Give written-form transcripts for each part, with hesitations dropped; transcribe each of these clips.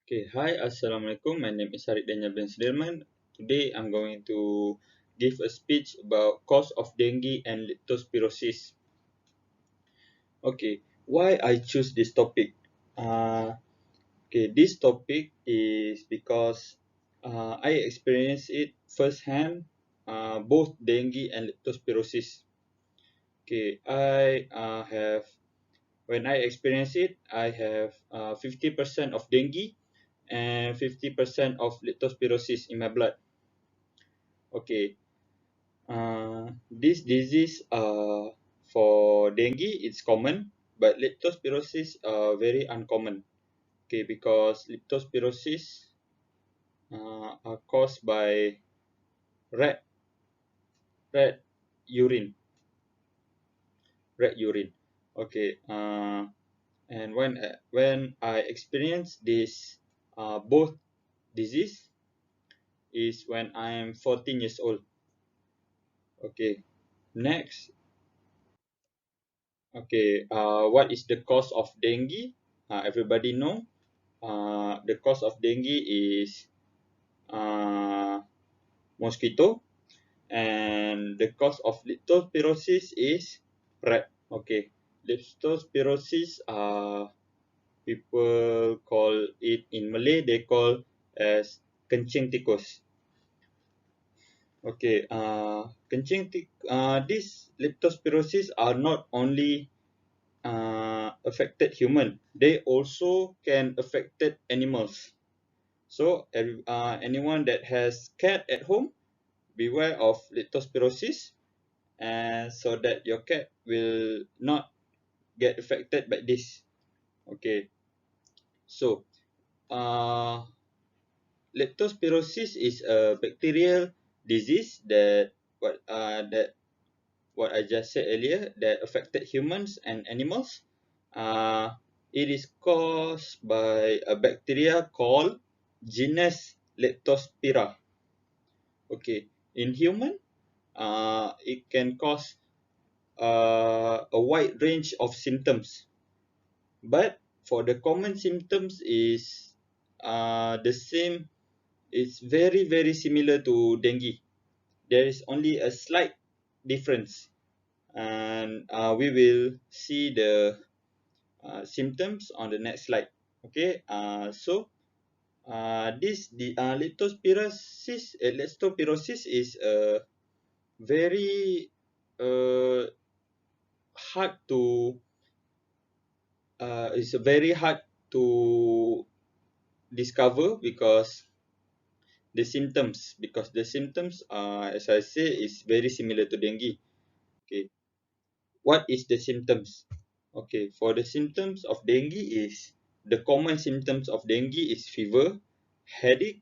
Okay, hi, Assalamualaikum. My name is Harid Daniel bin Sudirman. Today, I'm going to give a speech about cause of dengue and leptospirosis. Okay, why I choose this topic? This topic is because I experienced it firsthand, both dengue and leptospirosis. Okay, when I experience it, I have 50% of dengue and 50% of leptospirosis in my blood. Okay, this disease for dengue it's common, but leptospirosis very uncommon. Okay, because leptospirosis are caused by rat rat urine, rat urine. Okay, and when I experienced this both disease is when I am 14 years old. Okay, next. Okay, what is the cause of dengue? Everybody know. The cause of dengue is uh, mosquito, and the cause of leptospirosis is rat. Okay, leptospirosis, people call it in Malay. They call as kencing tikus. Okay, these leptospirosis are not only affected human, they also can affected animals. So anyone that has cat at home, beware of leptospirosis, and so that your cat will not get affected by this. Okay, so uh, leptospirosis is a bacterial disease that what I just said earlier that affected humans and animals. Uh, it is caused by a bacteria called genus Leptospira. Okay, in human, it can cause a wide range of symptoms, but for the common symptoms is the same. It's very similar to dengue. There is only a slight difference, and we will see the symptoms on the next slide. Okay, the leptospirosis is a very uh, hard to it's very hard to discover because the symptoms as I say is very similar to dengue. Okay, what is the symptoms? Okay, for the symptoms of dengue is the common symptoms of dengue is fever, headache,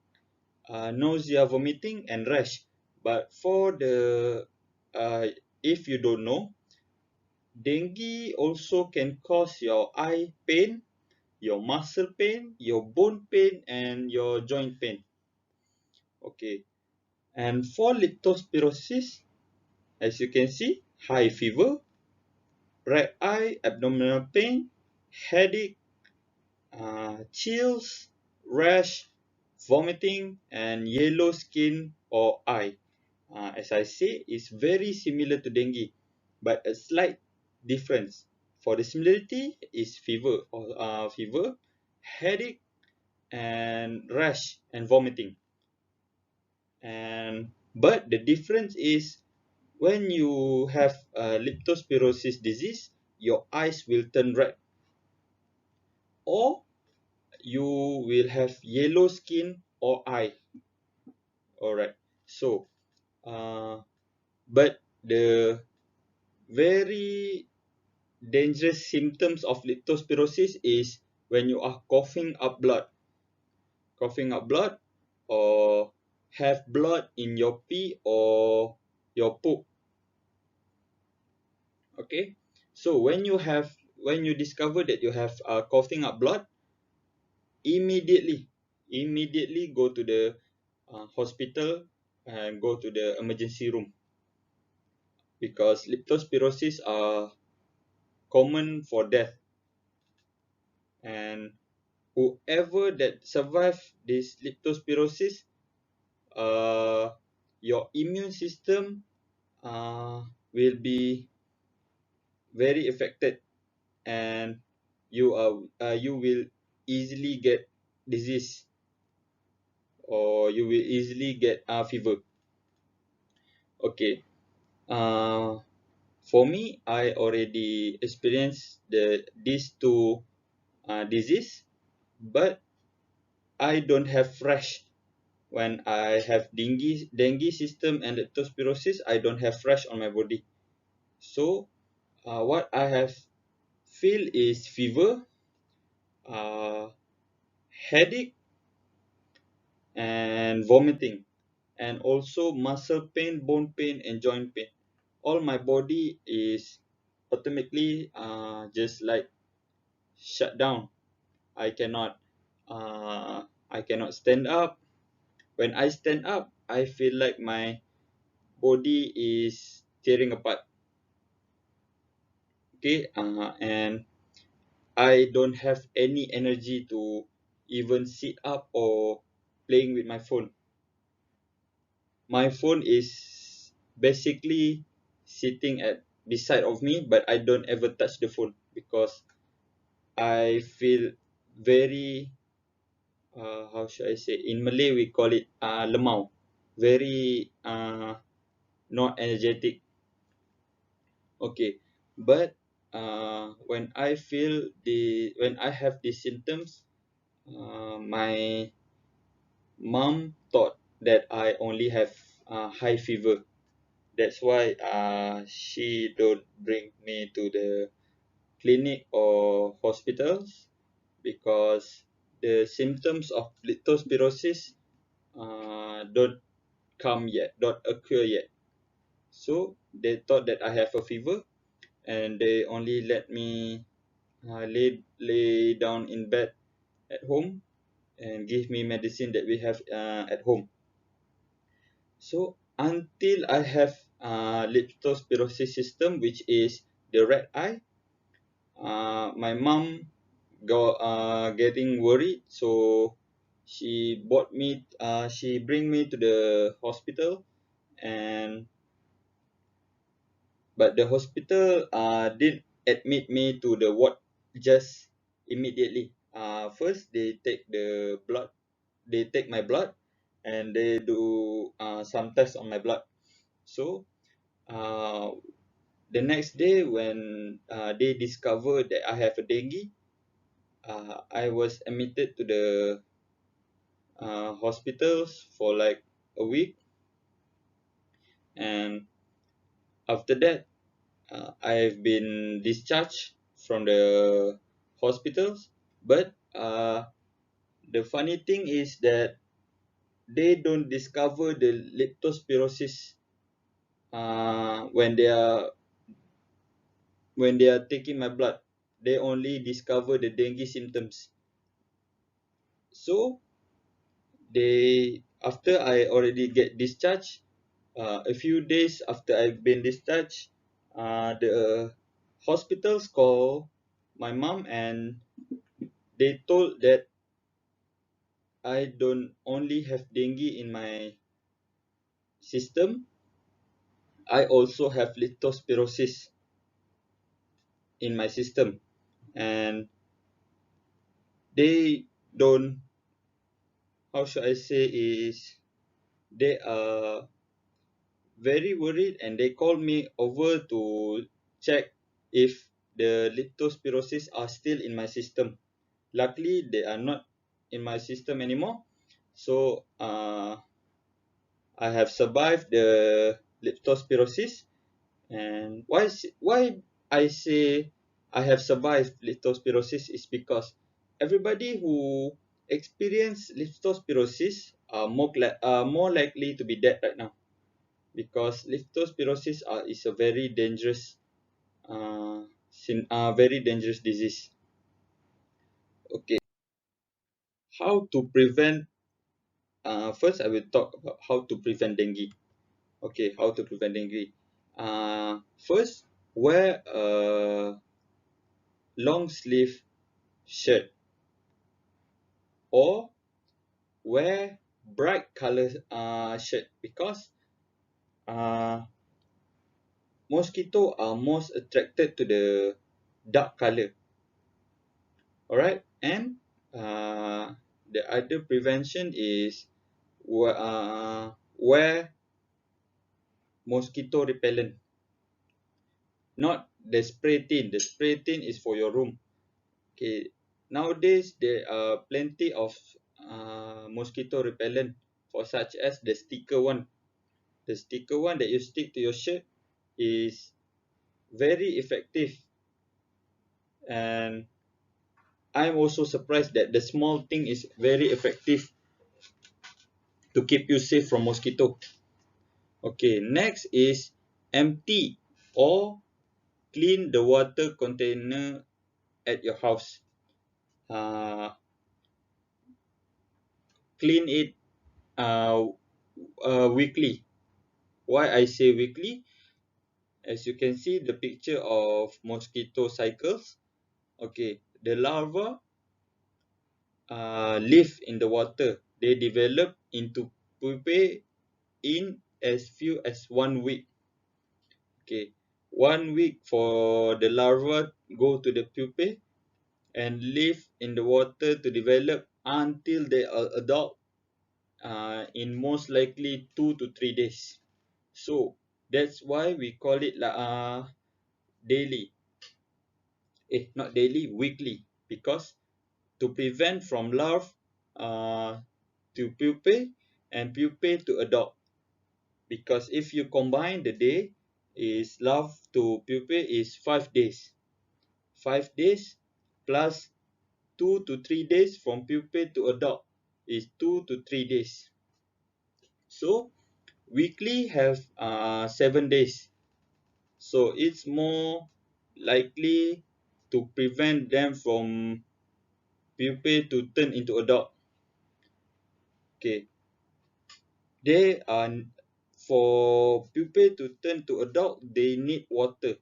nausea, vomiting, and rash. But for the if you don't know, dengue also can cause your eye pain, your muscle pain, your bone pain, and your joint pain. Okay, and for leptospirosis, as you can see, high fever, red eye, abdominal pain, headache, chills, rash, vomiting, and yellow skin or eye. As I say, is very similar to dengue, but a slight difference. For the similarity is fever, headache, and rash and vomiting. And but the difference is when you have leptospirosis disease, your eyes will turn red, or you will have yellow skin or eye. Alright. So, but the very dangerous symptoms of leptospirosis is when you are coughing up blood, or have blood in your pee or your poop. Okay. So when you discover that you have coughing up blood, immediately immediately go to the hospital and go to the emergency room, because leptospirosis are common for death. And whoever that survive this leptospirosis, your immune system will be very affected, and you will easily get disease, or you will easily get fever. Okay. Uh, for me, I already experienced these two disease, but I don't have rash. When I have dengue system and leptospirosis, I don't have rash on my body. So what I have feel is fever, uh, headache, and vomiting, and also muscle pain, bone pain, and joint pain. All my body is automatically just like shut down. I cannot I cannot stand up. When I stand up, I feel like my body is tearing apart. Okay, and I don't have any energy to even sit up or playing with my phone. My phone is basically sitting at beside of me, but I don't ever touch the phone because I feel very how should I say? In Malay, we call it lemau, very not energetic. Okay, but when I have these symptoms, my mom thought that I only have high fever. That's why she don't bring me to the clinic or hospitals, because the symptoms of leptospirosis don't come yet, don't occur yet. So they thought that I have a fever, and they only let me lay down in bed at home and give me medicine that we have at home. So until I have leptospirosis system, which is the red eye, my mom got getting worried, so she bring me to the hospital, and but the hospital didn't admit me to the ward just immediately. First they take my blood, and they do some tests on my blood. So uh, the next day, when they discovered that I have a dengue, I was admitted to the hospitals for like a week, and after that, I've been discharged from the hospitals. But the funny thing is that they don't discover the leptospirosis when they are taking my blood. They only discover the dengue symptoms. So after I already get discharged, a few days after I've been discharged, the hospitals call my mom, and they told that I don't only have dengue in my system, I also have leptospirosis in my system. And they don't, how should I say, is they are very worried, and they called me over to check if the leptospirosis are still in my system. Luckily, they are not in my system anymore. So I have survived the leptospirosis. And why I say I have survived leptospirosis is because everybody who experience leptospirosis are more likely to be dead right now, because leptospirosis is a very dangerous disease. Okay, how to prevent? First, I will talk about how to prevent dengue. Okay, how to prevent dengue. First, wear a long sleeve shirt. or wear bright color shirt, because uh, mosquito are most attracted to the dark color. Alright, and the other prevention is wear mosquito repellent, not the spray tin. The spray tin is for your room. Okay, nowadays there are plenty of mosquito repellent, for such as the sticker one. The sticker one that you stick to your shirt is very effective, and I'm also surprised that the small thing is very effective to keep you safe from mosquito. Okay, next is empty or clean the water container at your house. Uh, Clean it uh, weekly. Why I say weekly? As you can see the picture of mosquito cycles. Okay, the larva live in the water. They develop into pupae in as few as 1 week. Okay, 1 week for the larva go to the pupae and live in the water to develop until they are adult, in most likely 2 to 3 days. So that's why we call it daily. Not daily, weekly, because to prevent from larvae uh, to pupae and pupae to adult. Because if you combine the day, is larvae to pupae is 5 days. 5 days plus 2 to 3 days from pupae to adult is 2 to 3 days. So weekly have 7 days. So it's more likely to prevent them from pupae to turn into adult. Okay, they are for pupae to turn to adult, they need water.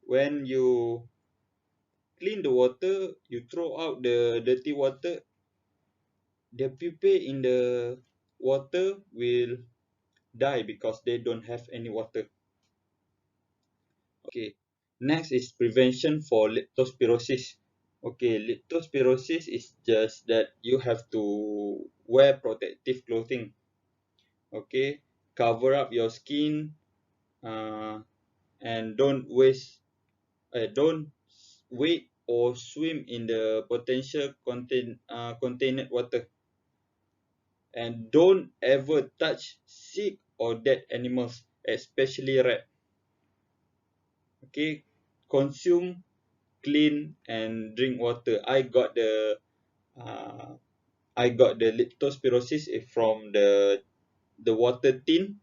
When you clean the water, you throw out the dirty water, the pupae in the water will die because they don't have any water. Okay, next is prevention for leptospirosis. Okay, leptospirosis is just that you have to wear protective clothing. Okay, cover up your skin, uh, and don't wade or swim in the potential contaminated water, and don't ever touch sick or dead animals, especially rat. Okay, consume clean and drink water. Uh, I got the leptospirosis from the water tin,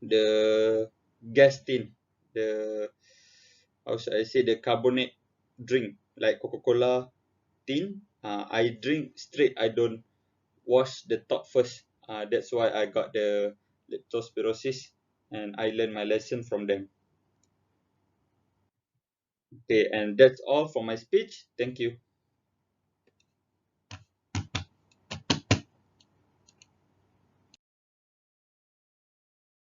the gas tin, the how should I say, the carbonate drink like Coca-Cola tin. I drink straight. I don't wash the top first. That's why I got the leptospirosis, and I learned my lesson from them. Okay, and that's all for my speech. Thank you.